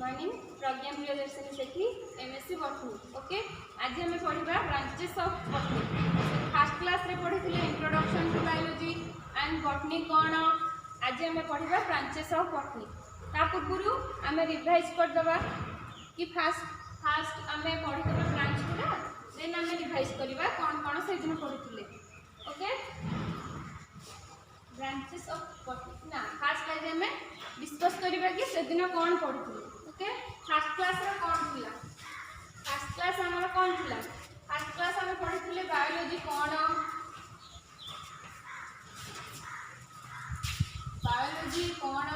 Morning Pragya Priyadarshini Sethi MSc botany. Okay आज हम पढ़ा branches of botany. First class रे पढ़ी introduction to biology and botany कौन। आज हम पढ़ा ब्रांचेस ऑफ बॉटनी। ता पूर्व आम रिवाइज करदे कि फास्ट आम पढ़ीदेवा ब्रांच गुड़ा देन आम रिवाइज करवा कौन कौन से दिन पढ़ी। ओके ब्रांचेस ऑफ बॉटनी ना फास्ट आज आम डिस्कस करवा कि से दिन कौन पढ़ी। ओके फर्स्ट क्लास रे कौन थिला। फर्स्ट क्लास हमर कौन थिला। फर्स्ट क्लास हम पढ़ी बायोलॉजी कौन। बायोलॉजी कौन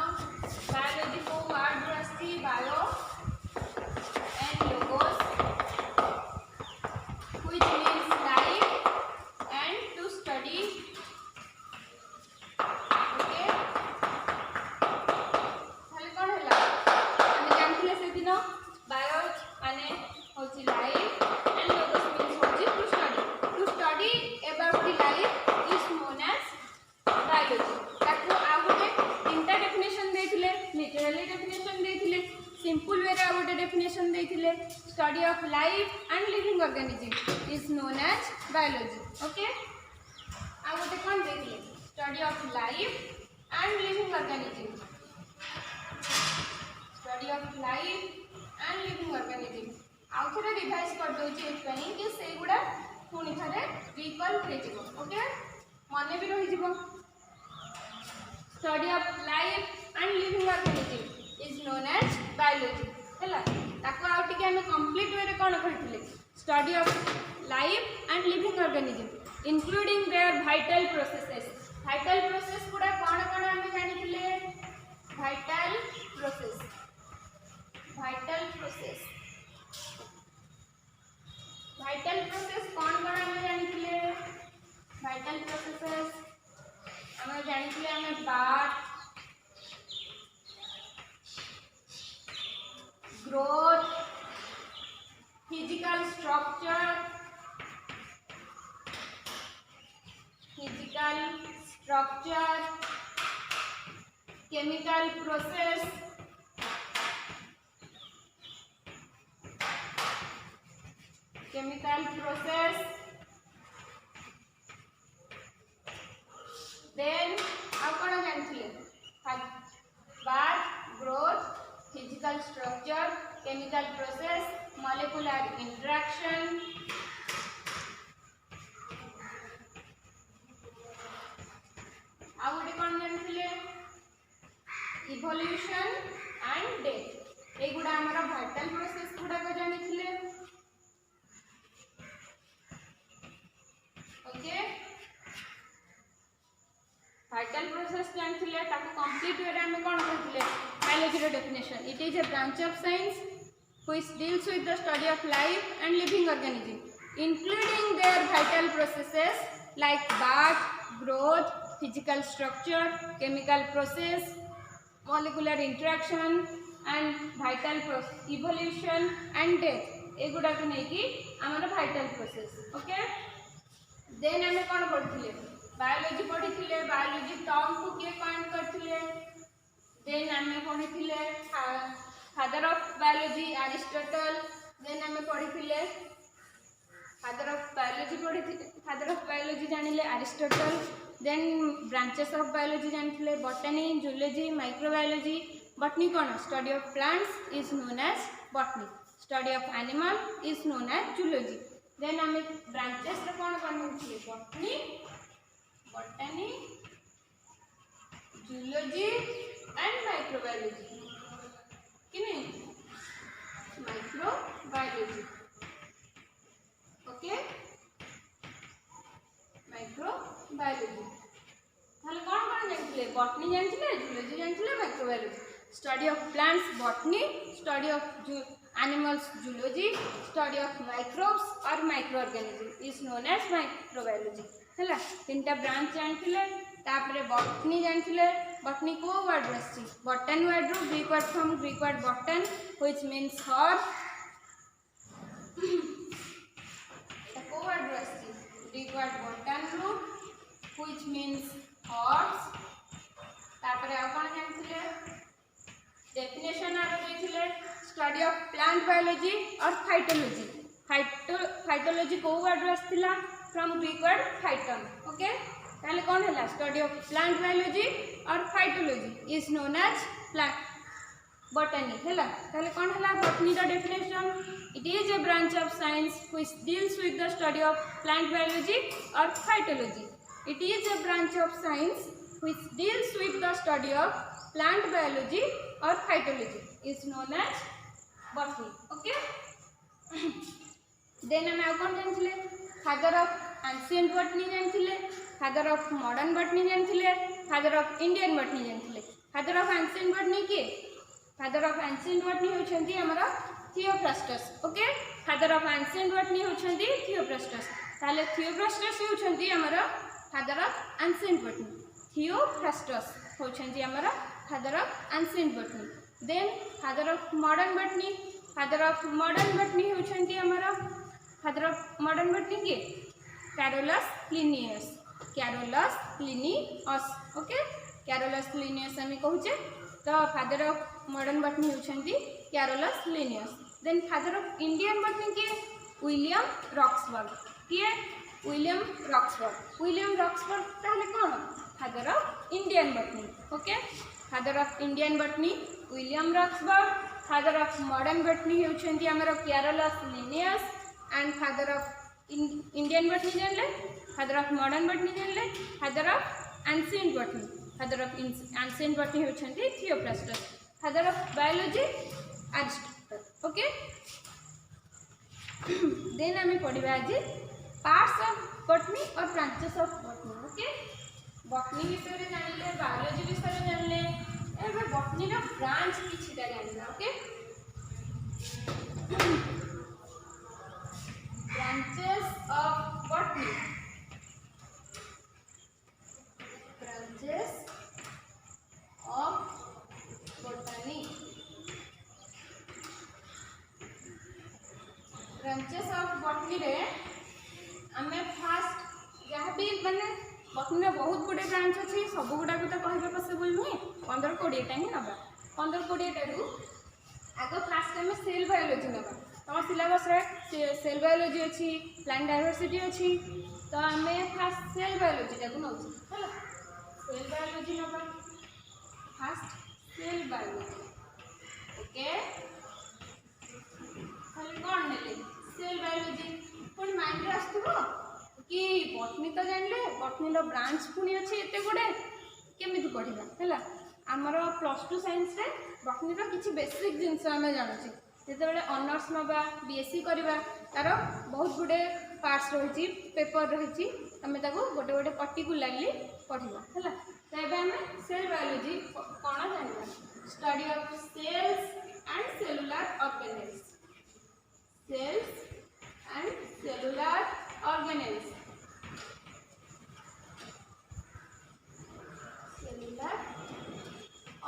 बायोलॉजी को वर्ड आसी bio and logos which means life and to study. Okay खाली कौन हैला हम जानथिले से दिन बायो माने होची लाइफ एंड लोगोस मीन्स होची to study about the life is known as biology. ताको आ गोटे तीनटा डेफिनेशन देथिले लिटरली डेफिनेशन देथिले सिंपल वे रे आ गोटे डेफिनेशन देथिले study of life and living organism is known as biology. Okay आ गोटे कोन देथिले study of life and living organism. Study of life and living organism आउ थोड़ा रिवाइज कर दोची एपई कि से गुडा पुनी थरे रिकॉल हे जिवो। ओके मने भी रही जिवो। Study of life and living organism is known as biology हैला। ताको आउ टिके हम कंप्लीट वे रे कोन कहिथिले study of life and living organism including their vital processes. Vital process गुडा कोन कोन हम जानिथिले। Vital process vital process vital process कौन कौन हम जानिथिले। वाइटल प्रोसेसेस हम जानिथिले हम birth growth physical structure chemical process then आप कौन जानथिले birth growth physical structure chemical process molecular interaction आ गोटे कौन जानथिले इवोल्यूशन एंड डेथ। ए गुडा हमर वाइटल प्रोसेस गुडा को जानिथिले। ओके वाइटल प्रोसेस जानथिले ताको कंप्लीट वे रे हम कोन कहथिले बायोलॉजी रो definition it is a branch of science which deals with the study of life and living organism including their vital processes like birth growth physical structure chemical process molecular interaction and vital process evolution and death ए गुडा को नै कि हमर vital process. Okay then हमें कौन पढ़ी biology पढ़ी biology term को किए कॉइन करथिले। देन हमें पढ़ी father of biology Aristotle. Then हमें पढ़ी फादर ऑफ बायोलॉजी जानिले Aristotle. Then branches of biology जानिले बॉटनी जूलॉजी माइक्रोबायोलॉजी। बॉटनी कौन study of plants is known as botany. Study of animal is known as zoology. Then हमें branches रे कौन करथिले botany zoology and microbiology कि नहीं microbiology. Okay microbiology ताले कौन कौन जानथिले बॉटनी जानथिले जूलॉजी जानथिले microbiology. Study of plants botany study of animals zoology study of microbes और micro organism is known as microbiology हैला। तीनटा ब्रांच जानथिले तापरे बॉटनी जानथिले बॉटनी को वर्ड आसी बॉटन वर्ड रो Greek word from Greek word botane which means herb को वर्ड आसी ग्रीक वर्ड बॉटन रो व्हिच मीन्स हर्ब्स। तापरे आ कोन जानथिले डेफिनेशन आरो देथिले स्टडी ऑफ प्लांट बायोलॉजी और फाइटोलॉजी। फाइटोलॉजी को वर्ड आसला from Greek word phyton. Okay ताहले कौन है स्टडी ऑफ प्लांट बायोलॉजी और phytology is known as plant botany है। ताहले कौन है botany the definition it is a branch of science which deals with the study of plant biology और phytology. It is a branch of science which deals with the study of plant biology or phytology is known as botany. Okay then हम आउ कौन जानथिले father of ancient botany जानथिले, father of modern botany जानथिले, father of Indian botany जानथिले। Father of ancient botany के father of ancient botany होछंती हमरा Theophrastus. Okay father of ancient botany होछंती थियोफ्रास्टस। ताले थियोफ्रास्टस होछंती हमरा father of ancient botany. Theophrastus होछंती हमरा father of ancient botany. Then father of modern botany, father of modern botany होछंती हमरा फादर ऑफ मॉडर्न बॉटनी के Carolus Linnaeus. Carolus Linnaeus okay Carolus Linnaeus हम कहूचे तो फादर ऑफ मॉडर्न बॉटनी होछंती Carolus Linnaeus. Then father of Indian botany के William Roxburgh. किए William Roxburgh. William Roxburgh ताहले कौन father of Indian botany. Okay father of Indian botany William Roxburgh. Father of modern botany होछंती हमर Carolus Linnaeus and father of Indian botany जानले, father of modern botany जानले, father of ancient botany, father of ancient botany होछंती Theophrastus. Father of biology Aristotle. Okay then हमें पढ़िबा आज parts of botany और branches of botany. Okay botany विषय रे जानले, बायोलॉजी विषय रे जानले, एबे बॉटनी रो ब्रांच किछिटा जानले। Okay branches of botany, branches of botany, branches of botany रे हमें फास्ट जहाँ भी माने बॉटनी बहुत गुड़े ब्रांच अच्छी सब गुड़ा तो कहबे पॉसिबल नुहे 15-20 ही नबा। 15-20 आग फास्ट आम सेल बायोलॉजी नबा। तुम सिलेबस सेल बायोलॉजी अच्छी, प्लांट डायवर्सिटी अच्छी तो आम फास्ट सेल बायोलॉजी टाक नौ सेल बायोलॉजी नबा। फास्ट सेल बायोलॉजी ओके खाली कौन ने सेल बायोलॉजी पुणी माइंड आसो कि बॉटनी तो जानले बॉटनी रो ब्रांच पुणी अच्छे एते गुडे केमिति पढ़िबा हैला। आमर +2 साइंस रे बॉटनी रो किछि बेसिक जिंस आमे जानुछि। जेते बेले ऑनर्स नबा बीएससी करबा तार बहुत गुडे पार्ट्स रहिछि, पेपर रहिछि, आमे ताको गोटे गोटे पर्टिकुलरली पढ़िबा हैला। तो एबे आमे सेल बायोलॉजी कोन जानबा study of cells and cellular organelles. Cells and cellular organelles, cellular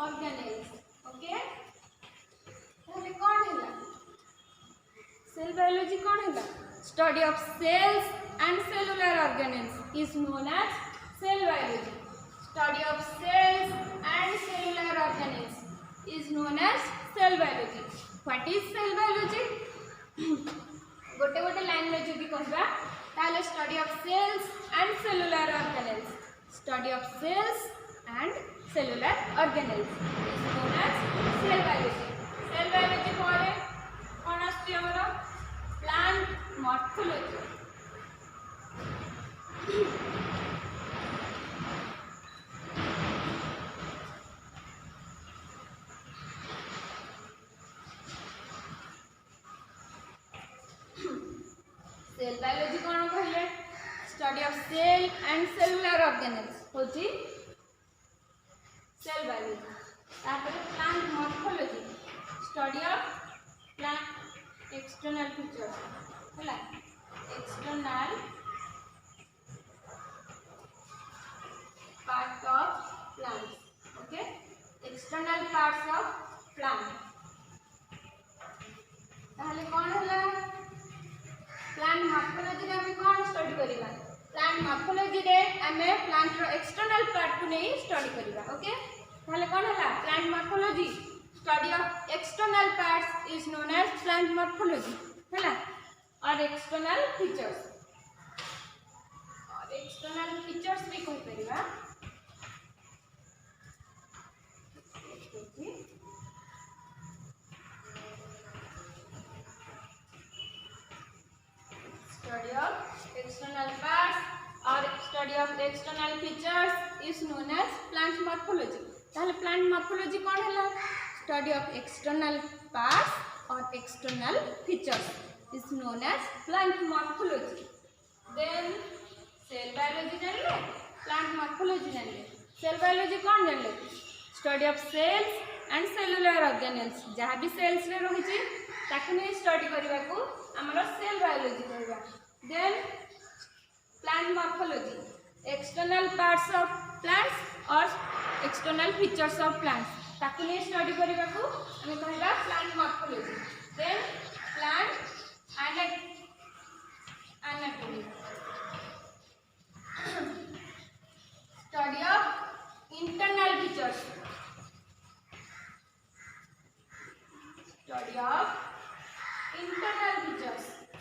organelles। Okay ताहले कौन हैला सेल बायोलॉजी कौन हैला study of cells and cellular organelles is known as cell biology. Study of cells and cellular organelles is known as cell biology. What is cell biology गोटे गोटे line में जदि कहबा ताले study of cells and cellular organelles, study of cells and cellular organelles is known as cell biology. Cell biology ପରେ कौन आछि हमर प्लांट मॉर्फोलॉजी। सेल बायोलॉजी कौन कहले study of cell and cellular organelles होची सेल बायोलॉजी। तापर plant morphology study of plant external features हैला external part of plant. Okay external parts of plant ताहले कौन हैला प्लांट मॉर्फोलॉजी रे हमें कौन स्टडी करिबा प्लांट मॉर्फोलॉजी रे हमें प्लांट रो एक्सटर्नल पार्ट को नहीं स्टडी करिबा। ओके ताहले कौन हैला plant morphology study of external parts is known as plant morphology है और external features भी कहि परिबा study of external parts or study of external features is known as plant morphology ताहले plant morphology कौन है study of external parts or external features is known as plant morphology then cell biology जानले plant morphology जानले cell biology कौन जानले study of cells and cellular organelles जहाँ भी cells रे रही छी ताकि नहीं study करबा को हमरो cell biology कहबा then plant morphology external parts of plants or external features of plants ताकि नहीं स्टडी करबा को हमें कहला plant morphology then plant anatomy study of internal features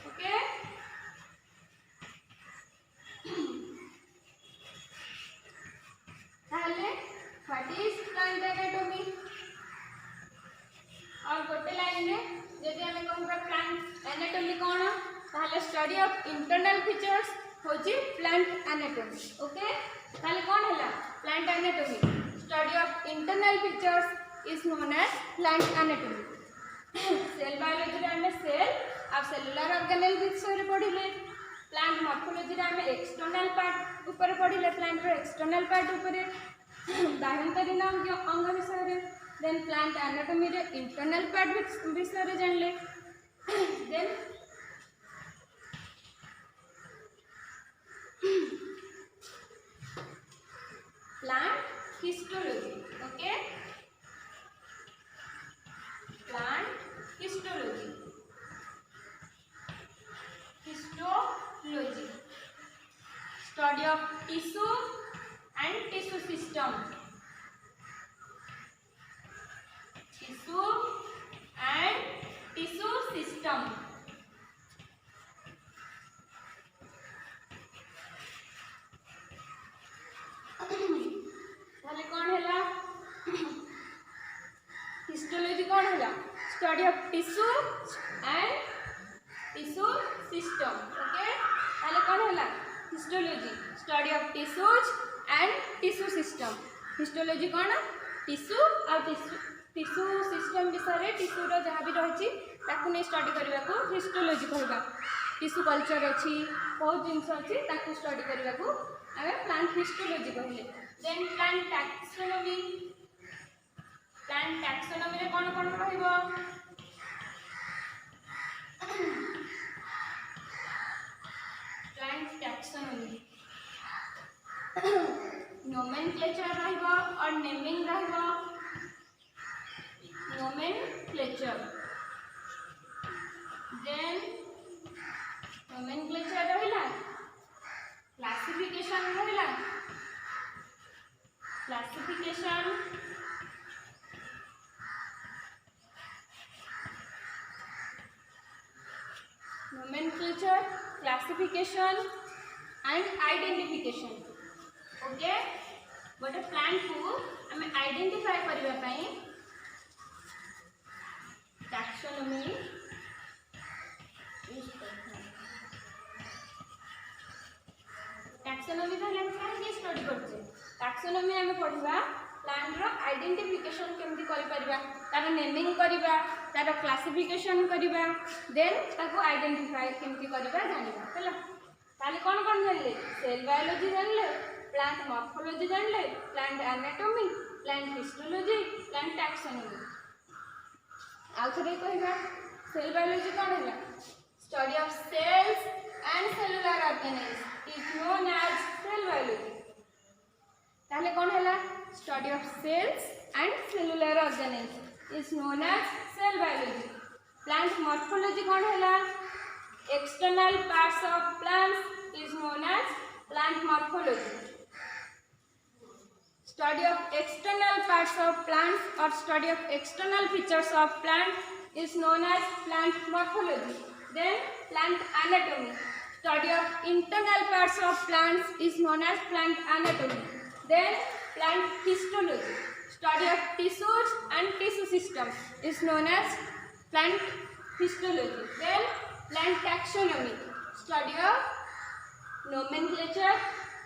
okay ताहले व्हाट इज प्लांट एनाटॉमी और गोटे लाइन में जदि हमें कहबा प्लांट एनाटॉमी कोन ताहले स्टडी ऑफ इंटरनल फीचर्स होची प्लांट एनाटॉमी ओके ताहले कोन हैला plant anatomy study of internal features is known as plant anatomy cell biology रे हमें सेल और सेलुलर ऑर्गेनेल विषय रे पढिले प्लांट मॉर्फोलॉजी रे हमें एक्सटर्नल पार्ट ऊपर पढिले प्लांट रो एक्सटर्नल पार्ट ऊपर बाह्यंतरीण अंग विषय रे देन प्लांट एनाटॉमी रे इंटरनल पार्ट विषय रे जानले then plant histology okay plant histology study of tissue and tissue system ताले कौन हैला हिस्टोलॉजी कौन हैला study of tissue and tissue system okay ताले कौन हैला histology study of tissues and tissue system histology कौन टिश्यू और टिश्यू सिस्टम विषय टिश्यू रो जहाँ भी रही ताकू नहीं स्टडी करने को हिस्टोलॉजी कहबा टिश्यू कल्चर अच्छी बहुत जिनस अच्छी ताकू स्टडी करने को आमे प्लांट हिस्टोलॉजी कहले देन प्लांट टैक्सोनॉमी रे कौन कौन रहइबो प्लांट टैक्सोनॉमी नोमेनक्लेचर रहइबो और नेमिंग रहइबो nomenclature then nomenclature रहिला classification रहिला classification nomenclature classification and identification okay गोटे प्लांट को हमें आइडेंटिफाई करबा पई टैक्सोनॉमी टैक्सोनॉमी का हम काहे स्टडी करछे टैक्सोनॉमी हमें पढ़िबा प्लांट रो आइडेंटिफिकेशन केमति करि परबा तार नेमिंग करबा तार क्लासिफिकेशन करबा देन ताको आइडेंटिफाई केमति करबा जानिबा हैला ताले कोन कोन जानले सेल बायोलॉजी जानले प्लांट मॉर्फोलॉजी जानले plant anatomy plant histology plant taxonomy आउथरे कहबा सेल बायोलॉजी कौन है study of cells and cellular organelles is known as cell biology ताले कौन है study of cells and cellular organelles is known as cell biology plant morphology कौन है external parts of plants is known as plant morphology study of external parts of plants or study of external features of plant is known as plant morphology. Then plant anatomy, study of internal parts of plants is known as plant anatomy. Then plant histology, study of tissues and tissue system is known as plant histology. Then plant taxonomy, study of nomenclature,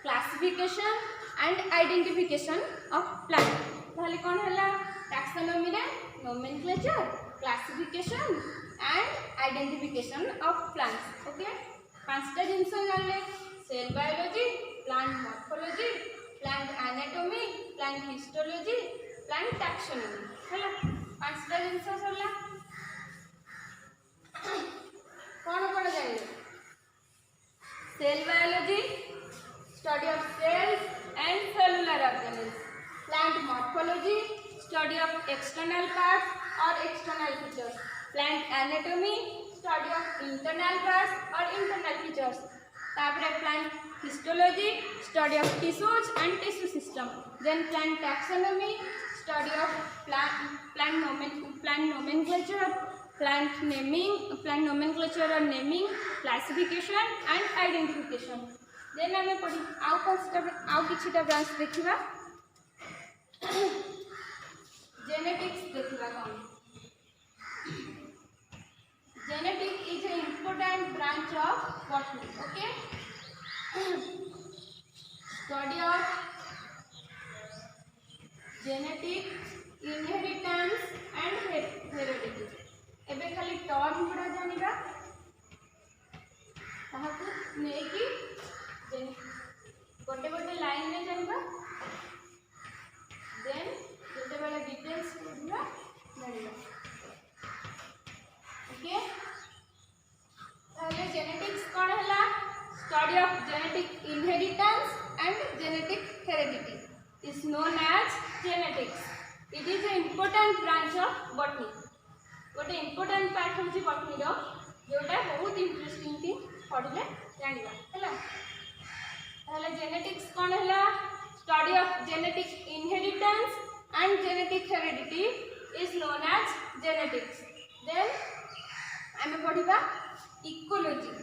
classification and identification of plant. ताहले कौन हला taxonomy रे nomenclature, classification and identification of plants. Okay, पांचटा जिनस जानले cell biology, plant morphology, plant anatomy, plant histology, plant taxonomy. हला पांचटा जिनस सरला कौन कौन जानले cell biology, study of cells and cellular organisms. Plant morphology, study of external parts or external features. Plant anatomy, study of internal parts or internal features. तापरे plant histology, study of tissues and tissue system. Then plant taxonomy, study of plant nomenclature, plant naming, plant nomenclature or naming, classification and identification. Then आमे पढ़ी आउ किछिटा branch देखिबा genetics देखिबा कोन genetic is a important branch of botany. Okay, study of genetic inheritance and heredity. एबे खाली term गुडा जानिबा ताहाकु नेकी गोटे गोटे लाइन में जानिबा देन गोटे वाला डिटेल्स पढ़िबा जानिबा. ओके, ताले जेनेटिक्स कोन हला study of genetic inheritance and genetic heredity is known as genetics. It is a important branch of botany. गोटे इम्पोर्टेंट पार्ट होची बॉटनी रो जोटा बहुत इंटरेस्टिंग थिंग पढ़ले जानिबा. हला ताले जेनेटिक्स कोन हला study of genetic inheritance and genetic heredity is known as genetics. Then आमे पढ़िबा ecology.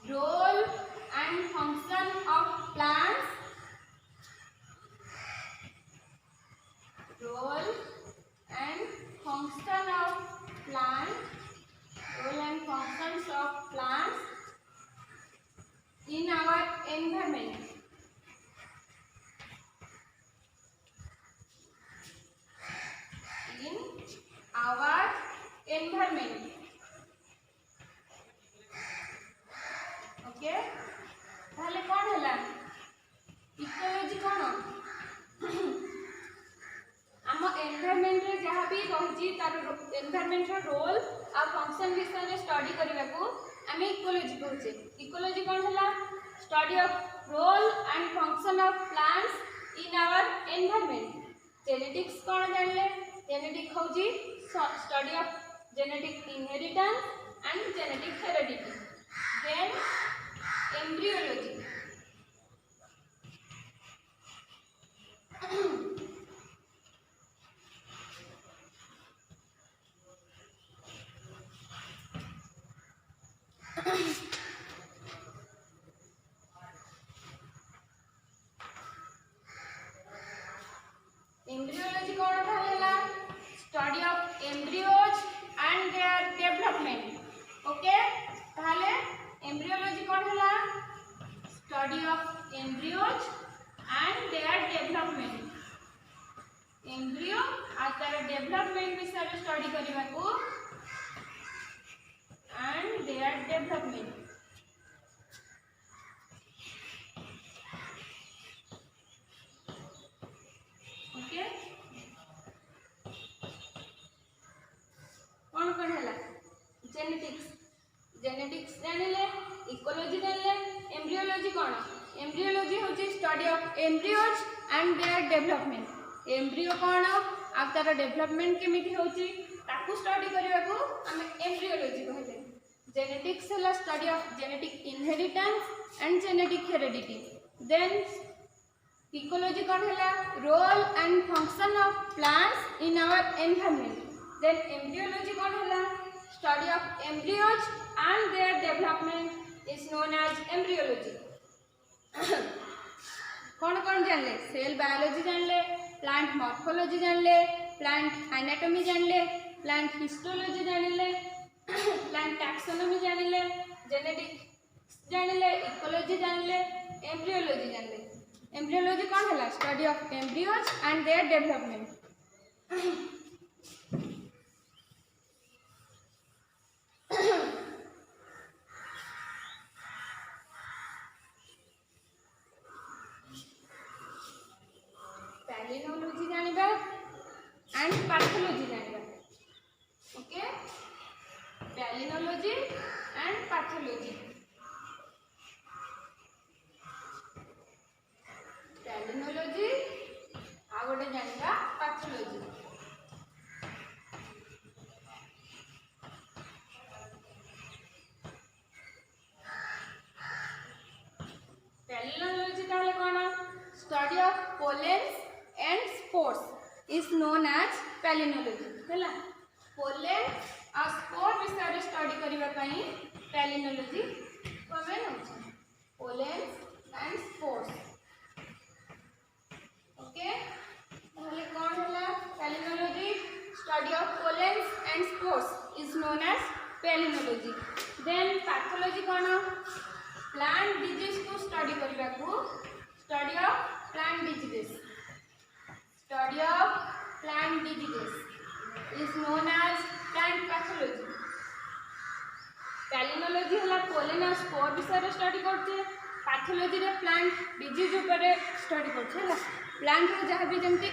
Role and function of plants. Role and function of plants. Role and functions of plants in our environment. In our environment. Okay, ताहले कौन हला ecology कौन आम environment रे जहाँ भी रही तार एनवायरनमेंट रोल आ फंक्शन विषय में स्टडी करने को आम इकोलॉजी कहूचे. इकोलॉजी कौन हला study of role and function of plants in our environment. Genetics कौन जानले जेनेटिक होची study of genetic inheritance and genetic heredity. Then embryology. Embryology कौन था study of embryos and their development. Okay, ताहले embryology कौन हला study of embryos and their development. Embryo आ तार डेवलपमेंट विषय में स्टडी करबा को and their development. ओके, कौन कौन हला जेनेटिक्स. जेनेटिक्स जानिले इकोलॉजी जानले एम्ब्रियोलॉजी कौन एम्ब्रियोलॉजी होची study of embryos and their development embryo कौन आ तार डेवलपमेंट केमिति होची ताकू स्टडी करबा को हम एम्ब्रियोलॉजी कहले जेनेटिक्स है study of genetic inheritance and genetic heredity then ecology कौन है role and function of plants in our environment then embryology कौन है study of embryos and their development is known as embryology कौन कौन जानले cell biology जानले plant morphology जानले plant anatomy जानले प्लांट हिस्टोलॉजी जानले प्लांट टैक्सोनॉमी जानले जेनेटिक्स जानले इकोलॉजी जानले एम्ब्रियोलॉजी जानले एम्ब्रियोलॉजी कौन है study of embryos and their development palynology जानिबा एंड पैथोलॉजी जानिबा okay palynology and pathology palynology आ गोटे जानिबा पैथोलॉजी पैलिनोलॉजी ताले कोन study of pollens and spores is known as palynology हैला पोलेन और स्पोर विषय रे स्टडी करबा पई पैलिनोलॉजी कमे होछ पोलेन्स एंड स्पोर्स ओके ताले कोन होला palynology study of pollens and spores is known as palynology then pathology कोन प्लांट डिजीज को स्टडी करबा को study of plant diseases study of plant diseases is known as plant pathology palynology हला pollen और spore विषय रे study करछे pathology रे प्लांट डिजीज ऊपर स्टडी करछे हला प्लांट रे जहाँ भी जमती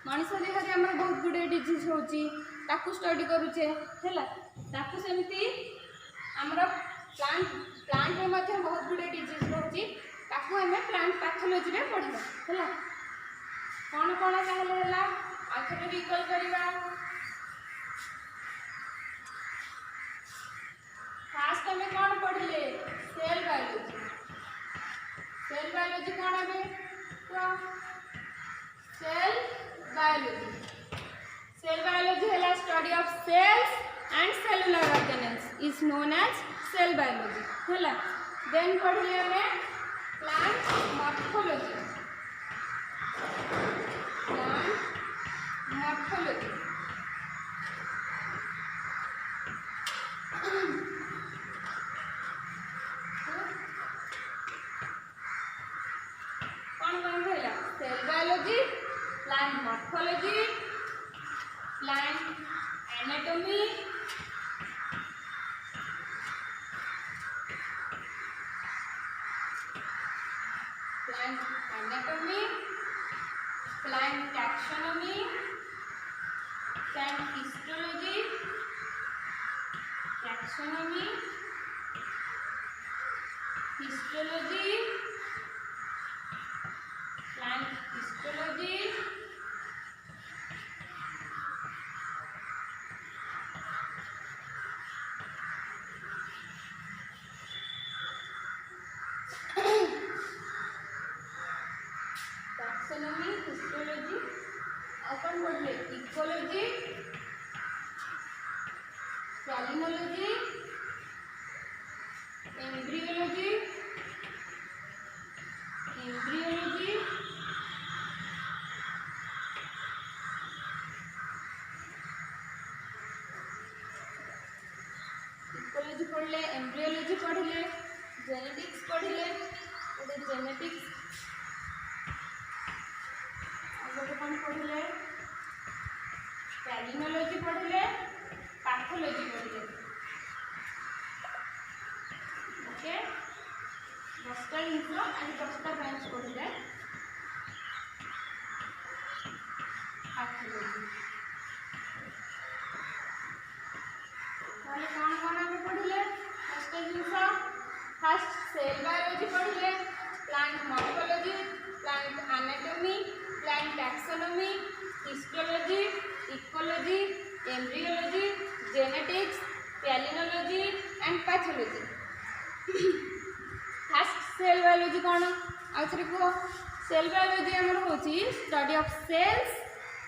मनुष्य देह रे हमर बहुत गुडे डिजीज होची ताकू स्टडी करूचे हला ताकू सेमती हमर प्लांट रे मध्ये बहुत गुडे डिजीज होची ताकू हमें प्लांट पैथोलॉजी रे पढ़िबा हला कौन कौन ताहले हला आखिर रिकॉल करिबा फास्ट हमें कौन पढ़िले सेल बायोलॉजी कौन हमें तो सेल बायोलॉजी हला study of cells and cellular organelles is known as cell biology हला देन पढ़िले हमें प्लांट मॉर्फोलॉजी मॉर्फोलॉजी कौन कौन रहला cell biology plant morphology plant anatomy plant anatomy plant taxonomy plant histology taxonomy histology plant histology taxonomy histology अपन बोले ecology palynology embryology ecology पढ़ले embryology पढ़ले जेनेटिक्स पढ़ले गोटे जेनेटिक्स गोटे कौन पढ़ले पैलिनोलॉजी पढ़ले पैथोलॉजी पढ़ले ओके 10टा जिन आज 10टा ब्रांच पढ़ले पैथोलॉजी ताले कौन कौन आगे पढ़ले 10टा जिन फास्ट सेल बायोलॉजी पढ़ले, plant morphology, plant anatomy, plant taxonomy, histology, ecology, embryology, genetics, palynology and pathology. First cell biology कौन आउथरे को सेल बायोलॉजी हमर होची study of cells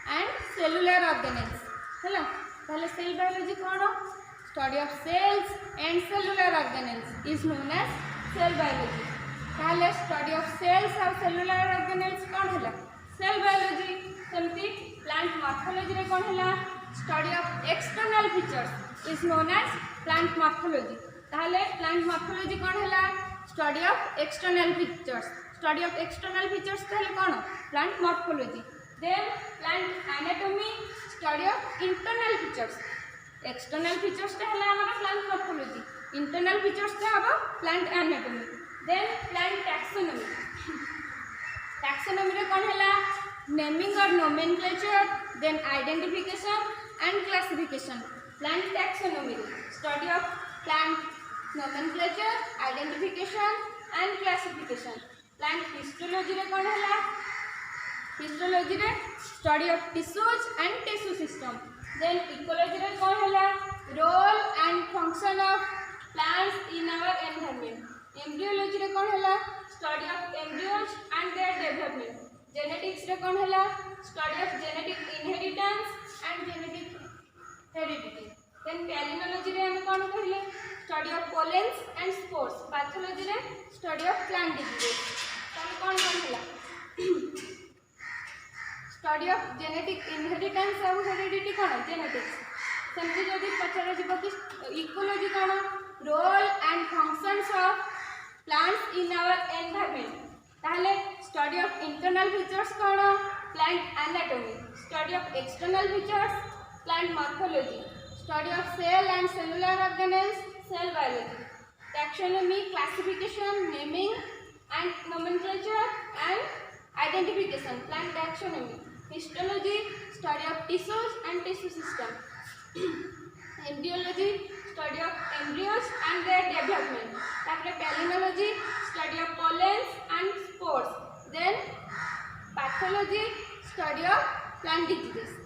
and cellular organelles हैला। ताले सेल बायोलॉजी कौन study of cells and cellular organelles is known as cell biology. ताले study of cells और सेलुलर ऑर्गेनेल्स कौन हैला सेल बायोलॉजी। सेमती प्लांट मॉर्फोलॉजी रे कौन हैला study of external features is known as plant morphology. ताले प्लांट मॉर्फोलॉजी कौन हैला study of external features. Study of external features ताले कौन plant morphology. Then plant anatomy study of internal features. External features टा हैला हमारा प्लांट मॉर्फोलॉजी, इंटरनल फीचर्स टा हबो plant anatomy. Then plant taxonomy. Taxonomy रे कौन हैला नेमिंग और nomenclature, then identification and classification. Plant taxonomy study of plant nomenclature, identification and classification. Plant histology रे कौन हैला हिस्टोलॉजी रे study of tissues and tissue system. Then ecology रे कौन हैला role and function of plants in our environment. Embryology रे कौन हैला study of embryos and their development. Genetics रे कौन हैला study of genetic inheritance and genetic heredity. Then palynology रे हम कौन कहले study of pollens and spores. Pathology रे स्टडी ऑफ प्लांट डिजीजेस। ताले कौन कौन हैला स्टडी ऑफ जेनेटिक इनहेरिटेंस और हेरिडिटी कौन जेनेटिक्स। सेमती जदि पचार जीव कि इकोलॉजी कौन role and functions of plants in our environment. ताहले स्टडी ऑफ इंटरनल फीचर्स कौन plant anatomy. Study of external features plant morphology. Study of cell and cellular organelles cell biology. Taxonomy classification naming and nomenclature and identification plant taxonomy. Histology study of tissues and tissue system. Embryology study of embryos and their development. तापर palynology study of pollens and spores. Then pathology study of plant diseases.